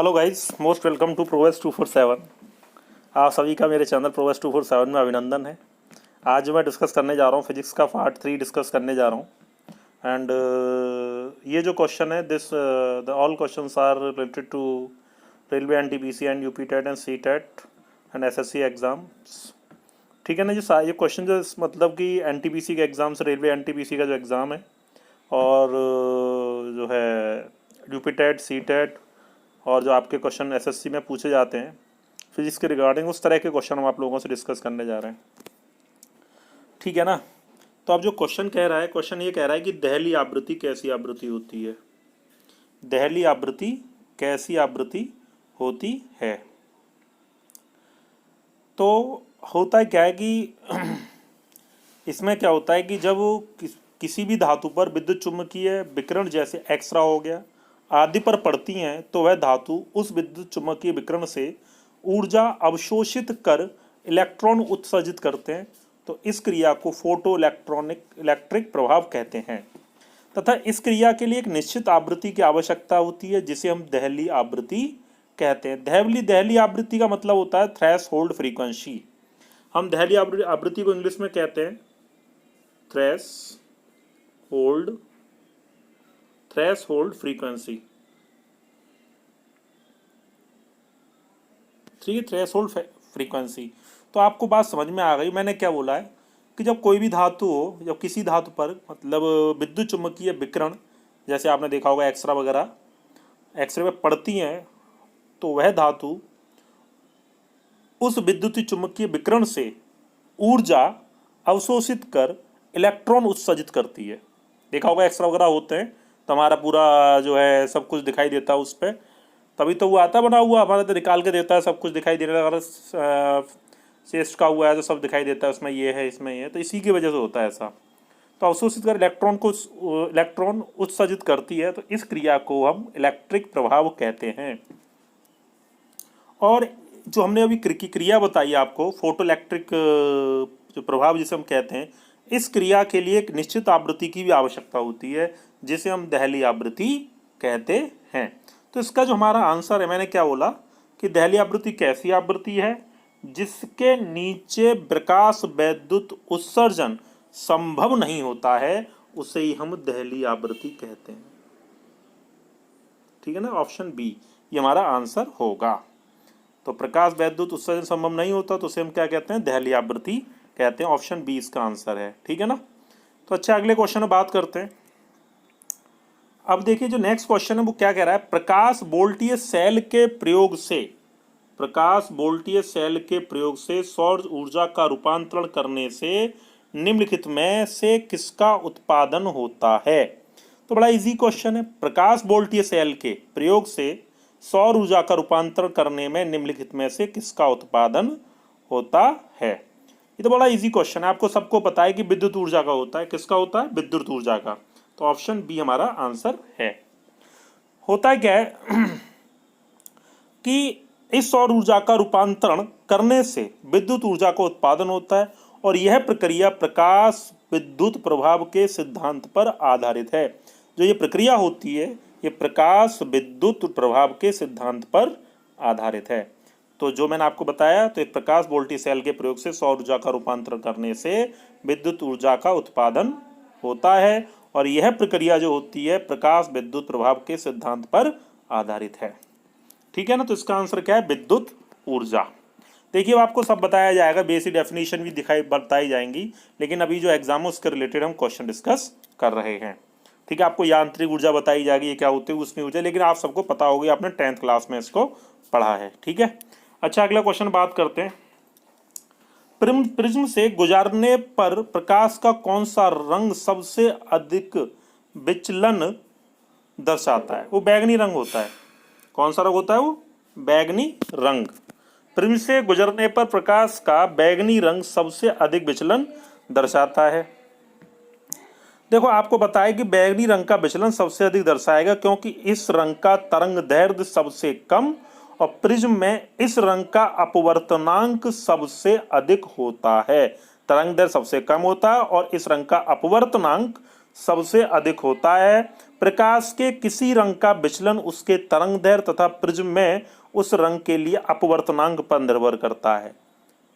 Hello guys, most welcome to Prowess 247। आप सभी का मेरे चैनल प्रोवेस 247 में अभिनंदन है। आज मैं डिस्कस करने जा रहा हूँ फिजिक्स का पार्ट 3 डिस्कस करने जा रहा हूँ। एंड ये जो क्वेश्चन है this the all questions are related to railway NTPC and UP TET and C TET and SSC exams. ठीक है ना जी। ये क्वेश्चन जो मतलब कि एनटीपीसी के एग्ज़ाम से रेलवे एनटीपीसी का जो एग्ज़ाम है और जो है यूपी टेट सी टेट और जो आपके क्वेश्चन एसएससी में पूछे जाते हैं फिजिक्स के रिगार्डिंग, उस तरह के क्वेश्चन हम आप लोगों से डिस्कस करने जा रहे हैं। ठीक है ना। तो अब जो क्वेश्चन कह रहा है, क्वेश्चन ये कह रहा है कि दहली आवृत्ति कैसी आवृत्ति होती है। दहली आवृत्ति कैसी आवृत्ति होती है। तो होता क्या है कि इसमें क्या होता है कि जब किसी भी धातु पर विद्युत चुम्बकीय विकिरण जैसे एक्सरा हो गया आदि पर पड़ती हैं तो वह धातु उस विद्युत चुम्बकीय विकिरण से ऊर्जा अवशोषित कर इलेक्ट्रॉन उत्सर्जित करते हैं। तो इस क्रिया को फोटो इलेक्ट्रिक प्रभाव कहते हैं तथा इस क्रिया के लिए एक निश्चित आवृत्ति की आवश्यकता होती है जिसे हम दहली आवृत्ति कहते हैं। दहली आवृत्ति का मतलब होता है थ्रेशोल्ड फ्रीक्वेंसी। हम दहली आवृत्ति को इंग्लिश में कहते हैं थ्रेशोल्ड फ्रीक्वेंसी। Threshold frequency. तो आपको बात समझ में आ गई। मैंने क्या बोला है कि जब कोई भी धातु हो, जब किसी धातु पर मतलब विद्युत चुम्बकीय विकिरण जैसे आपने देखा होगा एक्सरा वगैरह एक्सरे में पड़ती हैं तो वह धातु उस विद्युत चुम्बकीय विकिरण से ऊर्जा अवशोषित कर इलेक्ट्रॉन उत्सर्जित करती है। देखा होगा एक्सरा वगैरह होते हैं तो हमारा पूरा जो है सब कुछ दिखाई देता है उस पर, तभी तो वो आता बना हुआ हमारा तो निकाल के देता है, सब कुछ दिखाई देने लगा। चेस्ट का हुआ है तो सब दिखाई देता है, उसमें ये है इसमें ये है, तो इसी की वजह से होता है ऐसा। तो अवशोषित कर इलेक्ट्रॉन उत्सर्जित करती है तो इस क्रिया को हम इलेक्ट्रिक प्रभाव कहते हैं। और जो हमने अभी क्रिया बताई आपको फोटो इलेक्ट्रिक जो प्रभाव जिसे हम कहते हैं, इस क्रिया के लिए एक निश्चित आवृत्ति की भी आवश्यकता होती है जिसे हम दहली आवृत्ति कहते हैं। तो इसका जो हमारा आंसर है, मैंने क्या बोला कि दहली आवृत्ति कैसी आवृत्ति है जिसके नीचे प्रकाश वैद्युत उत्सर्जन संभव नहीं होता है, उसे ही हम दहली आवृत्ति कहते हैं। ठीक है ना, ऑप्शन बी ये हमारा आंसर होगा। तो प्रकाश वैद्युत उत्सर्जन संभव नहीं होता तो उसे हम क्या कहते हैं, दहली आवृत्ति कहते हैं। ऑप्शन बी इसका आंसर है। ठीक है ना। तो अच्छा, अगले क्वेश्चन में बात करते हैं। अब देखिए जो नेक्स्ट क्वेश्चन है वो क्या कह रहा है, प्रकाश वोल्टीय सेल के प्रयोग से सौर ऊर्जा का रूपांतरण करने से निम्नलिखित में से किसका उत्पादन होता है। तो बड़ा इजी क्वेश्चन है। प्रकाश वोल्टीय सेल के प्रयोग से सौर ऊर्जा का रूपांतरण करने में निम्नलिखित में से किसका उत्पादन होता है। ये तो बड़ा इजी क्वेश्चन है, आपको सबको पता है कि विद्युत ऊर्जा का होता है। किसका होता है, विद्युत ऊर्जा का। तो ऑप्शन बी हमारा आंसर है। होता है क्या है कि इस सौर ऊर्जा का रूपांतरण करने से विद्युत ऊर्जा का उत्पादन होता है और यह प्रक्रिया प्रकाश विद्युत प्रभाव के सिद्धांत पर आधारित है। जो ये प्रक्रिया होती है ये प्रकाश विद्युत प्रभाव के सिद्धांत पर आधारित है। तो जो मैंने आपको बताया, तो एक प्रकाश वोल्टी सेल के प्रयोग से सौर ऊर्जा का रूपांतरण करने से विद्युत ऊर्जा का उत्पादन होता है और यह प्रक्रिया जो होती है प्रकाश विद्युत प्रभाव के सिद्धांत पर आधारित है। ठीक है ना। तो इसका आंसर क्या है, विद्युत ऊर्जा। देखिए आपको सब बताया जाएगा, बेसिक डेफिनेशन भी बताई जाएंगी, लेकिन अभी जो एग्जाम है उसके रिलेटेड हम क्वेश्चन डिस्कस कर रहे हैं। ठीक है, आपको यांत्रिक ऊर्जा बताई जाएगी, ये क्या होती है उसमें ऊर्जा, लेकिन आप सबको पता होगी, आपने 10th क्लास में इसको पढ़ा है। ठीक है। अच्छा, अगला क्वेश्चन बात करते हैं। प्रिज्म से गुजरने पर प्रकाश का कौन सा रंग सबसे अधिक विचलन दर्शाता है। वो बैगनी रंग होता है। कौन सा रंग होता है, वो बैगनी रंग। प्रिज्म से गुजरने पर प्रकाश का बैगनी रंग सबसे अधिक विचलन दर्शाता है। देखो आपको बताया कि बैगनी रंग का विचलन सबसे अधिक दर्शाएगा क्योंकि इस रंग का तरंग दैर्ध्य सबसे कम और प्रिज्म में इस रंग का अपवर्तनांक सबसे अधिक होता है। तरंग दैर्ध्य सबसे कम होता है और इस रंग का अपवर्तनांक सबसे अधिक होता है। प्रकाश के किसी रंग का विचलन उसके तरंगदैर्घ्य तथा प्रिज्म में उस रंग के लिए अपवर्तनांक पर निर्भर करता है।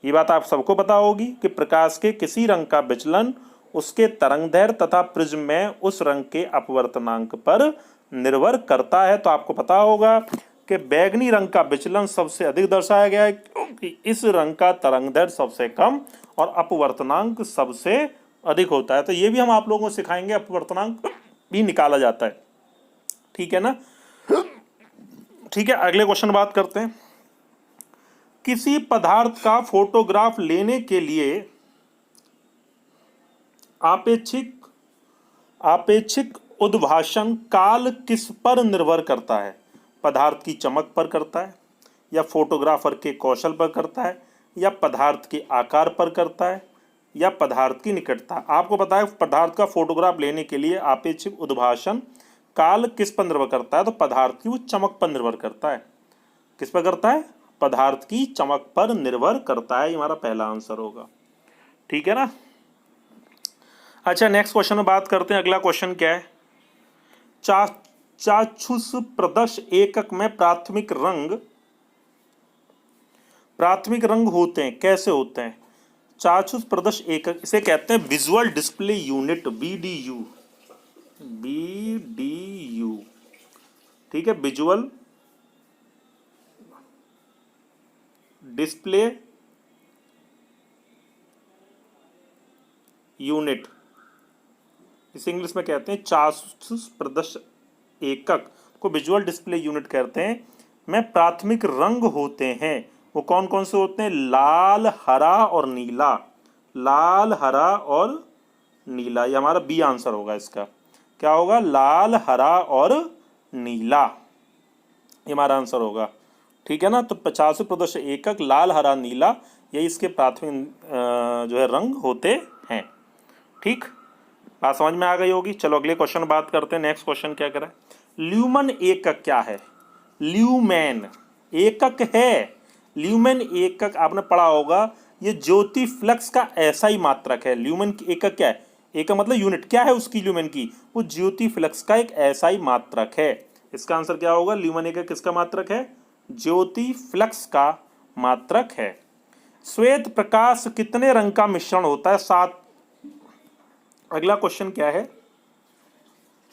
ये बात आप सबको पता होगी कि प्रकाश के किसी रंग का विचलन उसके तरंगदैर्घ्य तथा प्रिज्म में उस रंग के अपवर्तनांक पर निर्भर करता है। तो आपको पता होगा कि बैगनी रंग का विचलन सबसे अधिक दर्शाया गया है क्योंकि इस रंग का तरंगदैर्घ्य सबसे कम और अपवर्तनांक सबसे अधिक होता है। तो ये भी हम आप लोगों को सिखाएंगे, अपवर्तनांक भी निकाला जाता है। ठीक है ना। ठीक है, अगले क्वेश्चन बात करते हैं। किसी पदार्थ का फोटोग्राफ लेने के लिए आपेक्षिक उद्भाषण काल किस पर निर्भर करता है? पदार्थ की चमक पर करता है, या फोटोग्राफर के कौशल पर करता है, या पदार्थ के आकार पर करता है, या पदार्थ की निकटता? आपको पता है पदार्थ का फोटोग्राफ लेने के लिए आपेक्षिक उद्भाषण काल किस पर निर्भर करता है? तो पदार्थ की वो चमक पर निर्भर करता है। किस पर करता है? पदार्थ की चमक पर निर्भर करता है। ये हमारा पहला आंसर होगा। ठीक है ना। अच्छा, नेक्स्ट क्वेश्चन में बात करते हैं। अगला क्वेश्चन क्या है? चाक्षुष प्रदर्श एकक में प्राथमिक रंग होते हैं। कैसे होते हैं? चाक्षुष प्रदर्श एकक, इसे कहते हैं विजुअल डिस्प्ले यूनिट, बीडीयू। ठीक है, विजुअल डिस्प्ले यूनिट, इसे इंग्लिश में कहते हैं चाक्षुष प्रदर्श एकक को विजुअल डिस्प्ले यूनिट कहते हैं। में प्राथमिक रंग होते हैं। वो कौन कौन से होते हैं? लाल, हरा और नीला। लाल, हरा और नीला, ये हमारा बी आंसर होगा। इसका क्या होगा? लाल, हरा और नीला, ये हमारा आंसर होगा। ठीक है ना। तो चाक्षुष प्रदर्श एकक लाल, हरा, नीला, ये इसके प्राथमिक जो है रंग होते हैं। ठीक, बात समझ में आ गई होगी। चलो अगले क्वेश्चन बात करते हैं। नेक्स्ट क्वेश्चन क्या करें? ल्यूमन एकक क्या है? ल्यूमेन एकक है। ल्यूमेन एकक आपने पढ़ा होगा, ये ज्योति फ्लक्स का ऐसा ही मात्रक है। ल्यूमेन एकक क्या है? एकक मतलब यूनिट। क्या है उसकी ल्यूमेन की? वो ज्योति फ्लक्स का एक ऐसा ही मात्रक है। इसका आंसर क्या होगा? ल्यूमेन एकक किसका मात्रक है? ज्योति फ्लक्स का मात्रक है। श्वेत प्रकाश कितने रंग का मिश्रण होता है? 7। अगला क्वेश्चन क्या है?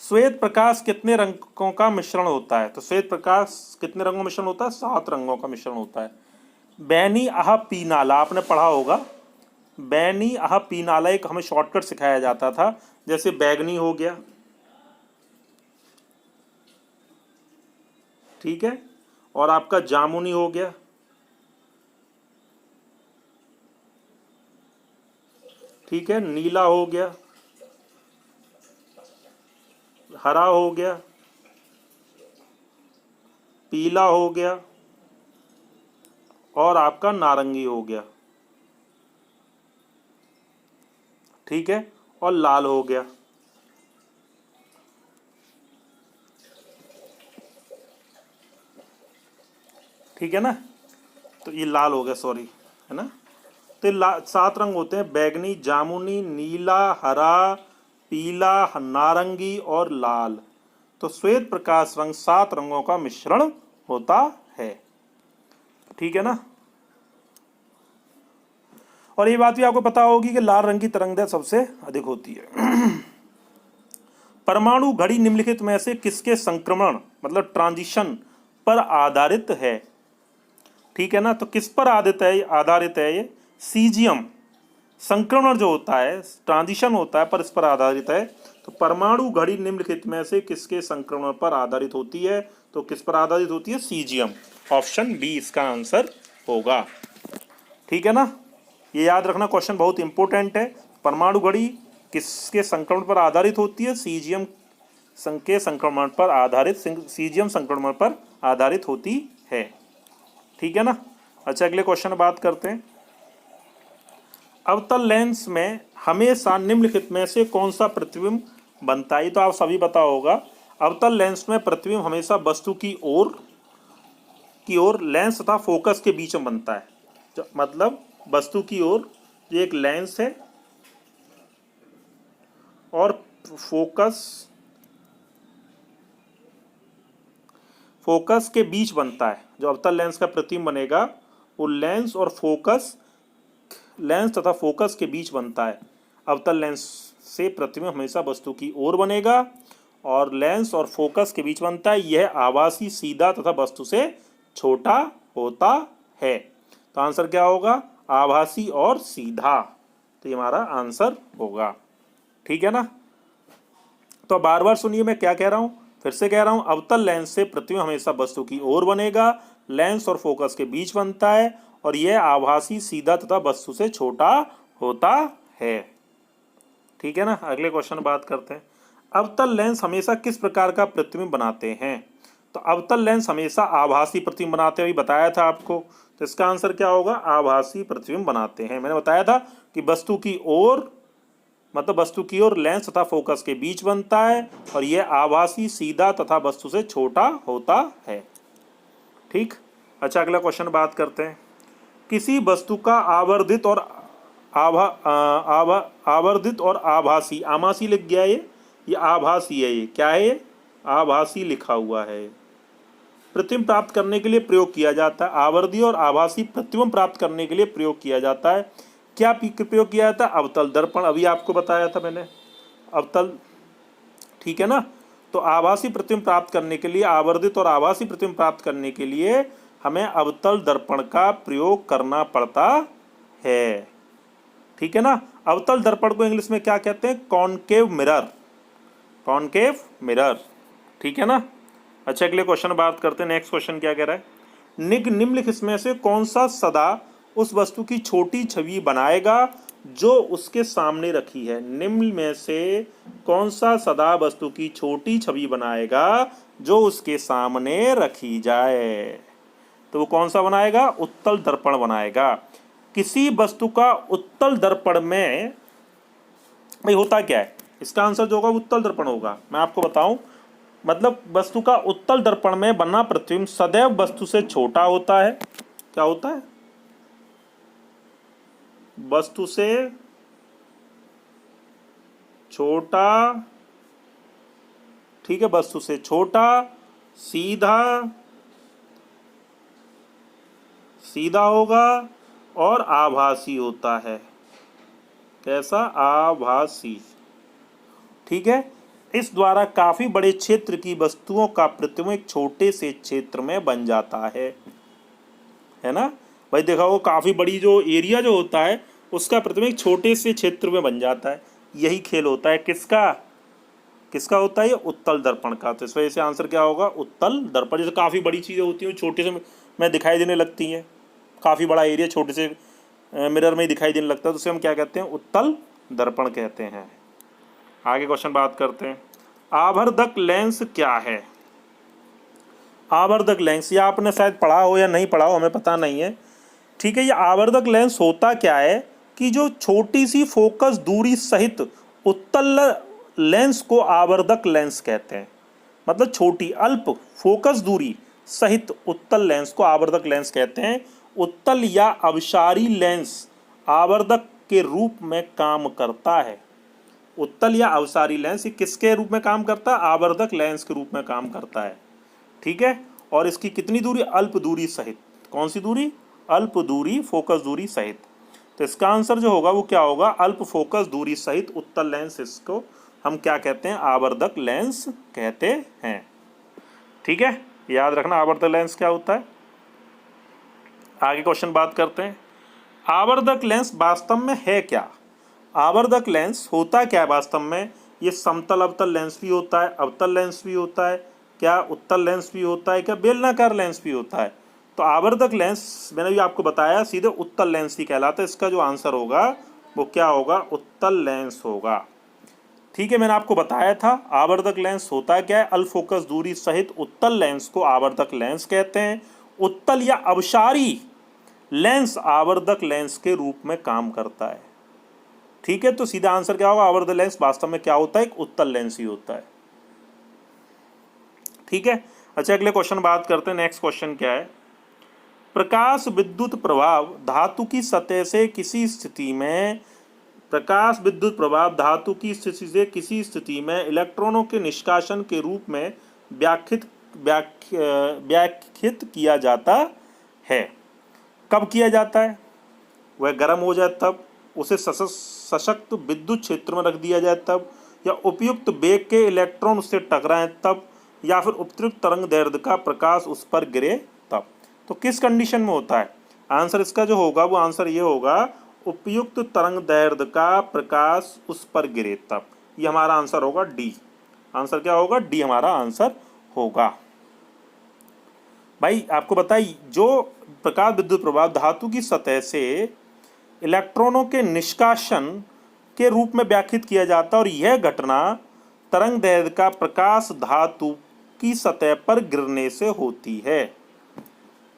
श्वेत प्रकाश कितने रंगों का मिश्रण होता है? तो श्वेत प्रकाश कितने रंगों का मिश्रण होता है? 7 रंगों का मिश्रण होता है। बैनी आह पीनाला आपने पढ़ा होगा। बैनी आह पीनाला एक हमें शॉर्टकट सिखाया जाता था। जैसे बैगनी हो गया, ठीक है, और आपका जामुनी हो गया, ठीक है, नीला हो गया, हरा हो गया, पीला हो गया और आपका नारंगी हो गया, ठीक है, और लाल हो गया। ठीक है ना। तो ये लाल हो गया, सॉरी, है ना। तो 7 रंग होते हैं: बैगनी, जामुनी, नीला, हरा, पीला, नारंगी और लाल। तो श्वेत प्रकाश रंग 7 रंगों का मिश्रण होता है। ठीक है ना। और ये बात भी आपको पता होगी कि लाल रंग की तरंगदैर्घ्य सबसे अधिक होती है। परमाणु घड़ी निम्नलिखित में से किसके संक्रमण मतलब ट्रांजिशन पर आधारित है? ठीक है ना। तो किस पर आधारित है ये? सीजियम। संक्रमण जो होता है, ट्रांजिशन होता है, पर इस पर आधारित है। तो परमाणु घड़ी निम्नलिखित में से किसके संक्रमण पर आधारित होती है? तो किस पर आधारित होती है? सीजियम। ऑप्शन बी इसका आंसर होगा। ठीक है ना। ये याद रखना, क्वेश्चन बहुत इंपॉर्टेंट है। परमाणु घड़ी किसके संक्रमण पर आधारित होती है? सीजियम के संक्रमण पर आधारित, सीजियम संक्रमण पर आधारित होती है। ठीक है ना। अच्छा, अगले क्वेश्चन बात करते हैं। अवतल लेंस में हमेशा निम्नलिखित में से कौन सा प्रतिबिंब बनता है? तो आप सभी पता होगा, अवतल लेंस में प्रतिबिंब हमेशा वस्तु की ओर लेंस तथा फोकस के बीच में बनता है। मतलब वस्तु की ओर ये एक लेंस है और फोकस के बीच बनता है। जो अवतल लेंस का प्रतिबिंब बनेगा वो लेंस तथा फोकस के बीच बनता है। अवतल लेंस से प्रतिबिंब हमेशा वस्तु की ओर बनेगा और लेंस और फोकस के बीच बनता है। यह आभासी, सीधा तथा वस्तु से छोटा होता है। तो आंसर क्या होगा? आभासी और सीधा। तो ये हमारा आंसर होगा। ठीक है ना? तो बार बार सुनिए मैं क्या कह रहा हूं, फिर से कह रहा हूं। अवतल लेंस से प्रतिबिंब हमेशा वस्तु की ओर बनेगा, लेंस और फोकस के बीच बनता है और यह आभासी, सीधा तथा वस्तु से छोटा होता है। ठीक है ना? अगले क्वेश्चन बात करते हैं। अवतल लेंस हमेशा किस प्रकार का प्रतिबिंब बनाते हैं? तो अवतल लेंस हमेशा आभासी प्रतिबिंब बनाते हैं, बताया था आपको। तो इसका आंसर क्या होगा? आभासी प्रतिबिंब बनाते हैं। मैंने बताया था कि वस्तु की ओर, मतलब वस्तु की ओर लेंस तथा फोकस के बीच बनता है और यह आभासी, सीधा तथा वस्तु से छोटा होता है। ठीक। अच्छा, अगला क्वेश्चन बात करते हैं। किसी वस्तु का आवर्धित और आवर्धित और आभासी, आभासी लिख गया ये आभासी है। ये क्या है? ये आभासी लिखा हुआ है। प्रतिबिंब प्राप्त करने के लिए प्रयोग किया जाता है। आवर्धी और आभासी प्रतिबिंब प्राप्त करने के लिए प्रयोग किया जाता है। क्या प्रयोग किया जाता है? अवतल दर्पण। अभी आपको बताया था मैंने, अवतल। ठीक है ना? तो आभासी प्रतिबिंब प्राप्त करने के लिए, आवर्धित और आभासी प्रतिबिंब प्राप्त करने के लिए हमें अवतल दर्पण का प्रयोग करना पड़ता है। ठीक है ना? अवतल दर्पण को इंग्लिश में क्या कहते हैं? Concave mirror. Concave mirror. ठीक है ना? अच्छा, अगले क्वेश्चन बात करते हैं। नेक्स्ट क्वेश्चन क्या कह रहा है? निम्नलिखित में से कौन सा सदा उस वस्तु की छोटी छवि बनाएगा जो उसके सामने रखी है? निम्न में से कौन सा सदा वस्तु की छोटी छवि बनाएगा जो उसके सामने रखी जाए? तो वो कौन सा बनाएगा? उत्तल दर्पण बनाएगा। किसी वस्तु का उत्तल दर्पण में भाई होता क्या है? इसका आंसर जो होगा उत्तल दर्पण होगा। मैं आपको बताऊं, मतलब वस्तु का उत्तल दर्पण में बना प्रतिबिंब सदैव वस्तु से छोटा होता है। क्या होता है? वस्तु से छोटा। ठीक है, वस्तु से छोटा, सीधा होगा और आभासी होता है। कैसा? आभासी। ठीक है। इस द्वारा काफी बड़े क्षेत्र की वस्तुओं का प्रतिबिंब एक छोटे से क्षेत्र में बन जाता है ना भाई? देखा वो काफी बड़ी जो एरिया जो होता है उसका प्रतिबिंब एक छोटे से क्षेत्र में बन जाता है। यही खेल होता है किसका होता है? ये उत्तल दर्पण का। तो इस वजह से आंसर क्या होगा? उत्तल दर्पण। जैसे काफी बड़ी चीजें होती हैं छोटे से में दिखाई देने लगती हैं, काफी बड़ा एरिया छोटे से मिरर में ही दिखाई देने लगता है, तो उसे हम क्या कहते हैं? उत्तल दर्पण कहते हैं। आगे क्वेश्चन बात करते हैं। आवर्धक लेंस क्या है? आवर्धक लेंस, ये आपने शायद पढ़ा हो या नहीं पढ़ा हो, हमें पता नहीं है। ठीक है, ये आवर्धक लेंस होता क्या है कि जो छोटी सी फोकस दूरी सहित उत्तल लेंस को आवर्धक लेंस कहते हैं। मतलब छोटी अल्प फोकस दूरी सहित उत्तल लेंस को आवर्धक लेंस कहते हैं। उत्तल या अवसारी लेंस आवर्धक के रूप में काम करता है। उत्तल या अवसारी लेंस ये किसके रूप में काम करता है? आवर्धक लेंस के रूप में काम करता है। ठीक है। और इसकी कितनी दूरी? अल्प दूरी सहित। कौन सी दूरी? अल्प दूरी, फोकस दूरी सहित। तो इसका आंसर जो होगा वो क्या होगा? अल्प फोकस दूरी सहित उत्तल लेंस, इसको हम क्या कहते हैं? आवर्धक लेंस कहते हैं। ठीक है, याद रखना आवर्धक लेंस क्या होता है। आगे क्वेश्चन बात करते हैं। आवर्धक लेंस वास्तव में है क्या? आवर्धक लेंस होता क्या है वास्तव में? ये समतल अवतल लेंस भी होता है, अवतल लेंस भी होता है, क्या उत्तल लेंस भी होता है, क्या बेलनाकार लेंस भी होता है। तो आवर्धक लेंस मैंने भी आपको बताया सीधे उत्तल लेंस ही कहलाता है। इसका जो आंसर होगा वो क्या होगा? उत्तल लेंस होगा। ठीक है, मैंने आपको बताया था आवर्धक लेंस होता क्या है। अल्प फोकस दूरी सहित उत्तल लेंस को आवर्धक लेंस कहते हैं। उत्तल या अवसारी लेंस आवर्धक लेंस के रूप में काम करता है। ठीक है, तो सीधा आंसर क्या होगा? आवर्धक लेंस वास्तव में क्या होता है? एक उत्तल लेंस ही होता है। ठीक है। अच्छा, अगले क्वेश्चन बात करते हैं। नेक्स्ट क्वेश्चन क्या है? प्रकाश विद्युत प्रभाव धातु की सतह से किसी स्थिति में प्रकाश विद्युत प्रभाव धातु की स्थिति से किसी स्थिति में इलेक्ट्रॉनों के निष्कासन के रूप में व्याख्यात किया जाता है। कब किया जाता है? वह गर्म हो जाए तब, उसे सशक्त विद्युत क्षेत्र में रख दिया जाए तब, या उपयुक्त वेग के इलेक्ट्रॉन उससे टकराएं तब, या फिर उपयुक्त तरंग दैर्ध्य का प्रकाश उस पर गिरे तब। तो किस कंडीशन में होता है? आंसर इसका जो होगा वो आंसर ये होगा, उपयुक्त तरंग दैर्ध्य का प्रकाश उस पर गिरे तब। ये हमारा आंसर होगा डी। आंसर क्या होगा? डी हमारा आंसर होगा। भाई आपको बताइए, जो प्रकाश विद्युत प्रभाव धातु की सतह से इलेक्ट्रॉनों के निष्कासन के रूप में व्याख्यात किया जाता है और यह घटना तरंग दैर्ध्य का प्रकाश धातु की सतह पर गिरने से होती है।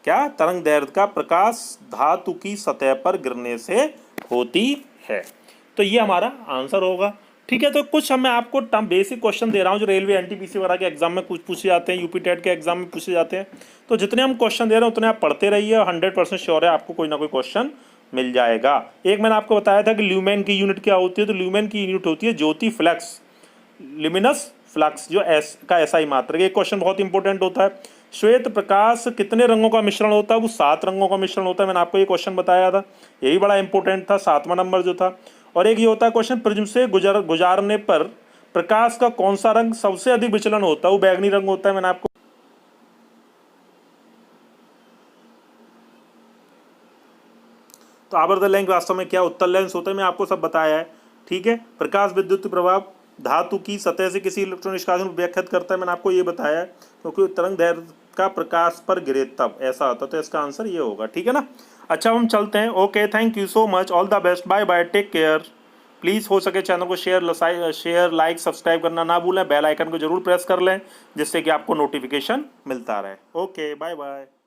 क्या? तरंग दैर्ध्य का प्रकाश धातु की सतह पर गिरने से होती है। तो ये हमारा आंसर होगा। ठीक है, तो कुछ मैं आपको बेसिक क्वेश्चन दे रहा हूँ जो रेलवे एनटीपीसी वगैरह के एग्जाम में कुछ पूछे जाते हैं, यूपी टेट के एग्जाम में पूछे जाते हैं। तो जितने हम क्वेश्चन दे रहे हैं उतने आप पढ़ते रहिए और 100% श्योर है आपको कोई ना कोई क्वेश्चन मिल जाएगा। एक मैंने आपको बताया था कि ल्यूमेन की यूनिट क्या होती है, तो ल्यूमेन की यूनिट होती है ज्योति फ्लक्स, लिमिनस फ्लक्स, जो एस का एसआई मात्रक। एक क्वेश्चन बहुत इंपॉर्टेंट होता है, श्वेत प्रकाश कितने रंगों का मिश्रण होता है? वो 7 रंगों का मिश्रण होता है। मैंने आपको ये क्वेश्चन बताया था, यही बड़ा इंपॉर्टेंट था, 7वां नंबर जो था। और एक ये होता है क्वेश्चन, प्रिज्म से गुजारने पर प्रकाश का कौन सा रंग सबसे अधिक विचलन होता है? वो बैगनी रंग होता है। मैंने आपको तो आवर्त लेंस वास्तव में क्या उत्तल लेंस होता है, मैं आपको सब बताया है। ठीक है, प्रकाश विद्युत प्रभाव धातु की सतह से किसी इलेक्ट्रॉन निष्कासन को व्याख्यात करता है, मैंने आपको ये बताया है, क्योंकि तरंग दैर्ध्य का प्रकाश पर गिरे तब ऐसा होता है। तो इसका आंसर ये होगा। ठीक है ना। अच्छा, हम चलते हैं। Okay, thank you so much, all the best, bye bye, take care. Please हो सके चैनल को शेयर लाइक सब्सक्राइब करना ना भूलें, बेल आइकन को जरूर प्रेस कर लें जिससे कि आपको नोटिफिकेशन मिलता रहे। Okay, bye bye.